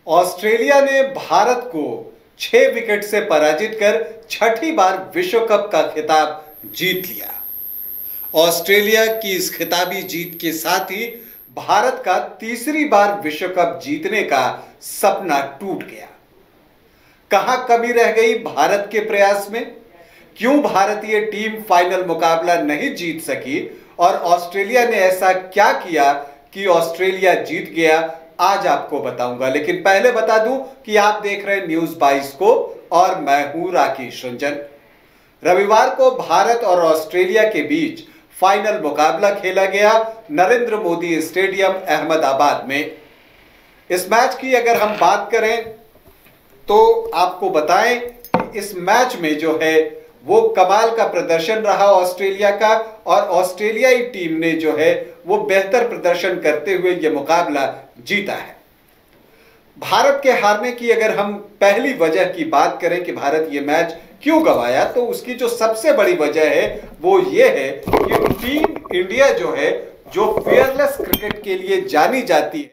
Australia ने भारत को 6 wicket से पराजित कर छठी बार विश्व कप का खिताब जीत लिया। ऑस्ट्रेलिया की इस खिताबी जीत के साथ ही भारत का तीसरी बार विश्व कप जीतने का सपना टूट गया। कहां कमी रह गई भारत के प्रयास में? क्यों भारतीय टीम फाइनल मुकाबला नहीं जीत सकी और ऑस्ट्रेलिया ने ऐसा क्या किया कि ऑस्ट्रेलिया जीत गया, आज आपको बताऊंगा। लेकिन पहले बता दूं कि आप देख रहे हैं न्यूज 22 को और मैं हूं राकेश रंजन। रविवार को भारत और ऑस्ट्रेलिया के बीच फाइनल मुकाबला खेला गया नरेंद्र मोदी स्टेडियम अहमदाबाद में। इस मैच की अगर हम बात करें तो आपको बताएं कि इस मैच में जो है वो कमाल का प्रदर्शन रहा ऑस्ट्रेलिया का, और ऑस्ट्रेलियाई टीम ने जो है वो बेहतर प्रदर्शन करते हुए ये मुकाबला जीता है। भारत के हारने की अगर हम पहली वजह की बात करें कि भारत ये मैच क्यों गंवाया, तो उसकी जो सबसे बड़ी वजह है वो ये है कि टीम इंडिया जो है, जो फियरलेस क्रिकेट के लिए जानी जाती है,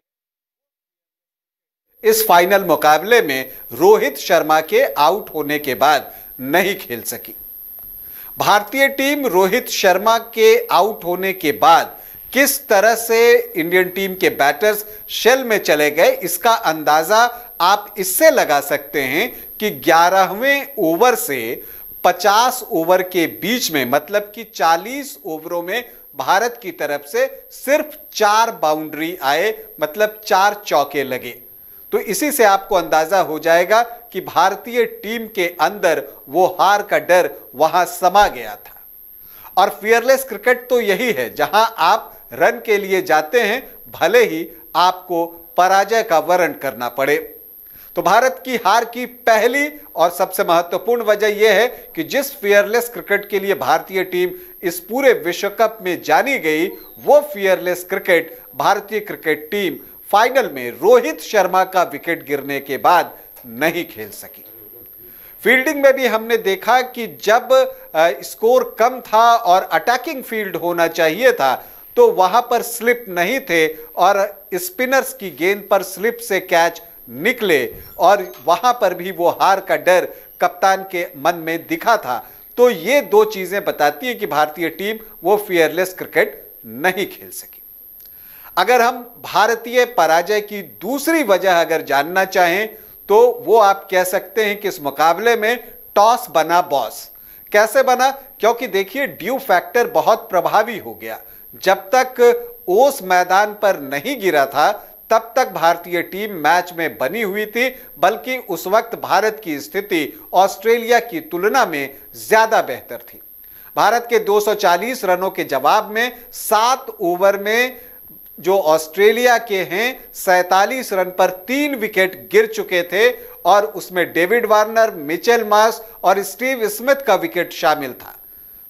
इस फाइनल मुकाबले में रोहित शर्मा के आउट होने के बाद नहीं खेल सकी। भारतीय टीम रोहित शर्मा के आउट होने के बाद किस तरह से इंडियन टीम के बैटर्स शेल में चले गए, इसका अंदाजा आप इससे लगा सकते हैं कि 11वें ओवर से 50 ओवर के बीच में, मतलब कि 40 ओवरों में भारत की तरफ से सिर्फ 4 बाउंड्री आए, मतलब 4 चौके लगे। तो इसी से आपको अंदाजा हो जाएगा कि भारतीय टीम के अंदर वो हार का डर वहां समा गया था। और फियरलेस क्रिकेट तो यही है, जहां आप रन के लिए जाते हैं भले ही आपको पराजय का वर्ण करना पड़े। तो भारत की हार की पहली और सबसे महत्वपूर्ण वजह यह है कि जिस फियरलेस क्रिकेट के लिए भारतीय टीम इस पूरे विश्व कप में जानी गई, वो फियरलेस क्रिकेट भारतीय क्रिकेट टीम फाइनल में रोहित शर्मा का विकेट गिरने के बाद नहीं खेल सकी। फील्डिंग में भी हमने देखा कि जब स्कोर कम था और अटैकिंग फील्ड होना चाहिए था, तो वहां पर स्लिप नहीं थे और स्पिनर्स की गेंद पर स्लिप से कैच निकले, और वहां पर भी वो हार का डर कप्तान के मन में दिखा था। तो ये दो चीजें बताती हैं कि भारतीय टीम वो फियरलेस क्रिकेट नहीं खेल सकी। अगर हम भारतीय पराजय की दूसरी वजह अगर जानना चाहें, तो वो आप कह सकते हैं कि इस मुकाबले में टॉस बना बॉस। कैसे बना? क्योंकि देखिए ड्यू फैक्टर बहुत प्रभावी हो गया। जब तक ओस मैदान पर नहीं गिरा था तब तक भारतीय टीम मैच में बनी हुई थी, बल्कि उस वक्त भारत की स्थिति ऑस्ट्रेलिया की तुलना में ज्यादा बेहतर थी। भारत के 240 रनों के जवाब में 7 ओवर में जो ऑस्ट्रेलिया के हैं 47 रन पर 3 विकेट गिर चुके थे, और उसमें डेविड वार्नर, मिचेल मार्श और स्टीव स्मिथ का विकेट शामिल था।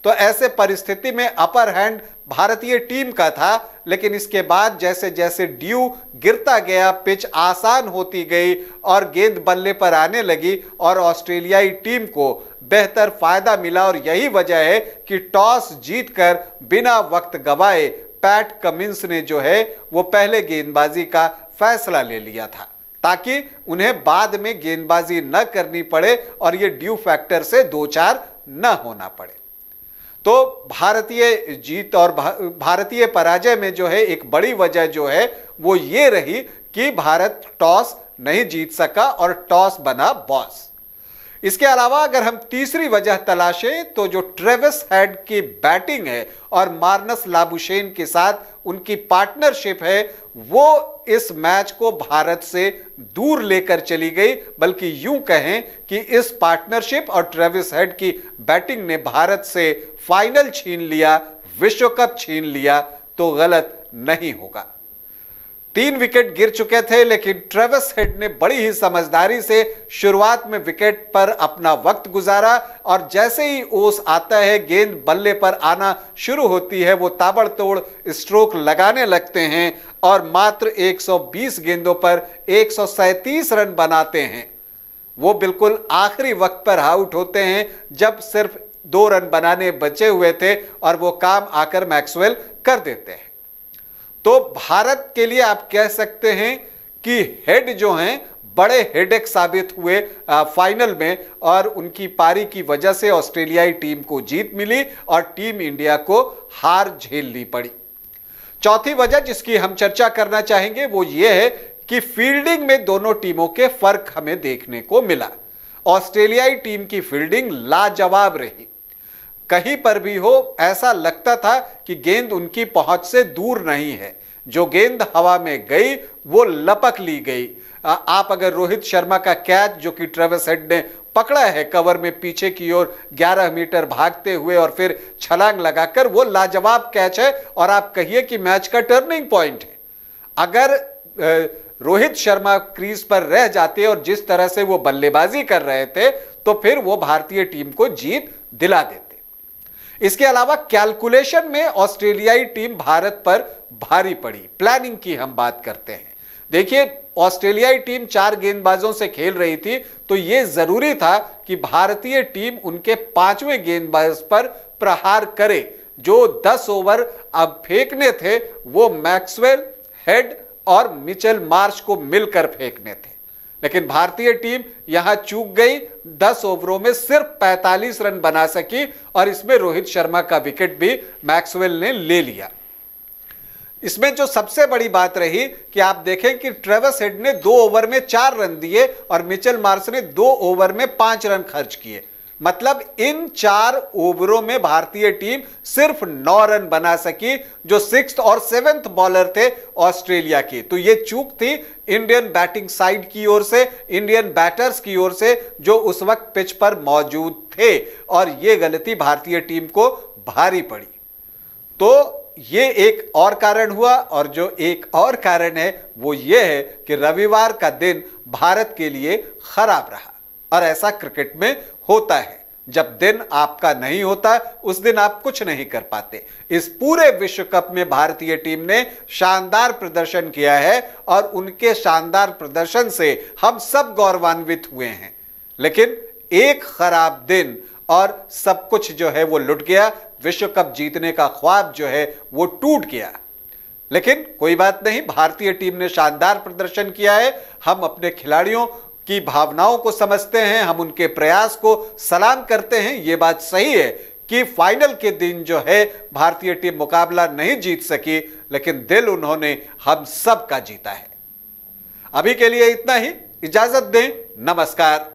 तो ऐसे परिस्थिति में अपर हैंड भारतीय टीम का था, लेकिन इसके बाद जैसे जैसे ड्यू गिरता गया, पिच आसान होती गई और गेंद बल्ले पर आने लगी और ऑस्ट्रेलियाई टीम को बेहतर फायदा मिला। और यही वजह है कि टॉस जीतकर बिना वक्त गवाए पैट कमिंस ने जो है वो पहले गेंदबाजी का फैसला ले लिया था, ताकि उन्हें बाद में गेंदबाजी न करनी पड़े और ये ड्यू फैक्टर से 2-4 न होना पड़े। तो भारतीय जीत और भारतीय पराजय में जो है एक बड़ी वजह जो है वो ये रही कि भारत टॉस नहीं जीत सका और टॉस बना बॉस। इसके अलावा अगर हम तीसरी वजह तलाशें, तो जो ट्रेविस हेड की बैटिंग है और मार्नस लाबुशेन के साथ उनकी पार्टनरशिप है, वो इस मैच को भारत से दूर लेकर चली गई। बल्कि यूं कहें कि इस पार्टनरशिप और ट्रेविस हेड की बैटिंग ने भारत से फाइनल छीन लिया, विश्व कप छीन लिया, तो गलत नहीं होगा। 3 विकेट गिर चुके थे, लेकिन ट्रेविस हेड ने बड़ी ही समझदारी से शुरुआत में विकेट पर अपना वक्त गुजारा, और जैसे ही ओस आता है, गेंद बल्ले पर आना शुरू होती है, वो ताबड़तोड़ स्ट्रोक लगाने लगते हैं और मात्र 120 गेंदों पर 137 रन बनाते हैं। वो बिल्कुल आखिरी वक्त पर आउट होते हैं जब सिर्फ 2 रन बनाने बचे हुए थे, और वो काम आकर मैक्सवेल कर देते हैं। तो भारत के लिए आप कह सकते हैं कि हेड जो हैं बड़े हेडेक साबित हुए फाइनल में, और उनकी पारी की वजह से ऑस्ट्रेलियाई टीम को जीत मिली और टीम इंडिया को हार झेलनी पड़ी। चौथी वजह जिसकी हम चर्चा करना चाहेंगे वो ये है कि फील्डिंग में दोनों टीमों के फर्क हमें देखने को मिला। ऑस्ट्रेलियाई टीम की फील्डिंग लाजवाब रही, कहीं पर भी हो ऐसा लगता था कि गेंद उनकी पहुंच से दूर नहीं है, जो गेंद हवा में गई वो लपक ली गई। आप अगर रोहित शर्मा का कैच जो कि ट्रेविस हेड ने पकड़ा है कवर में पीछे की ओर 11 मीटर भागते हुए और फिर छलांग लगाकर, वो लाजवाब कैच है और आप कहिए कि मैच का टर्निंग पॉइंट है। अगर रोहित शर्मा क्रीज पर रह जाते और जिस तरह से वो बल्लेबाजी कर रहे थे तो फिर वो भारतीय टीम को जीत दिला देते। इसके अलावा कैलकुलेशन में ऑस्ट्रेलियाई टीम भारत पर भारी पड़ी। प्लानिंग की हम बात करते हैं, देखिए ऑस्ट्रेलियाई टीम 4 गेंदबाजों से खेल रही थी, तो यह जरूरी था कि भारतीय टीम उनके 5वें गेंदबाज पर प्रहार करे। जो 10 ओवर अब फेंकने थे वो मैक्सवेल, हेड और मिचेल मार्श को मिलकर फेंकने थे, लेकिन भारतीय टीम यहां चूक गई। 10 ओवरों में सिर्फ 45 रन बना सकी और इसमें रोहित शर्मा का विकेट भी मैक्सवेल ने ले लिया। इसमें जो सबसे बड़ी बात रही कि आप देखें कि ट्रेविस हेड ने 2 ओवर में 4 रन दिए और मिचेल मार्श ने 2 ओवर में 5 रन खर्च किए। मतलब इन 4 ओवरों में भारतीय टीम सिर्फ 9 रन बना सकी, जो 6th और 7th बॉलर थे ऑस्ट्रेलिया के। तो यह चूक थी इंडियन बैटिंग साइड की ओर से, इंडियन बैटर्स की ओर से जो उस वक्त पिच पर मौजूद थे, और यह गलती भारतीय टीम को भारी पड़ी। तो ये एक और कारण हुआ, और जो एक और कारण है वो ये है कि रविवार का दिन भारत के लिए खराब रहा। और ऐसा क्रिकेट में होता है, जब दिन आपका नहीं होता उस दिन आप कुछ नहीं कर पाते। इस पूरे विश्व कप में भारतीय टीम ने शानदार प्रदर्शन किया है और उनके शानदार प्रदर्शन से हम सब गौरवान्वित हुए हैं, लेकिन एक खराब दिन और सब कुछ जो है वो लुट गया। विश्व कप जीतने का ख्वाब जो है वो टूट गया। लेकिन कोई बात नहीं, भारतीय टीम ने शानदार प्रदर्शन किया है। हम अपने खिलाड़ियों की भावनाओं को समझते हैं, हम उनके प्रयास को सलाम करते हैं। यह बात सही है कि फाइनल के दिन जो है भारतीय टीम मुकाबला नहीं जीत सकी, लेकिन दिल उन्होंने हम सब का जीता है। अभी के लिए इतना ही, इजाजत दें, नमस्कार।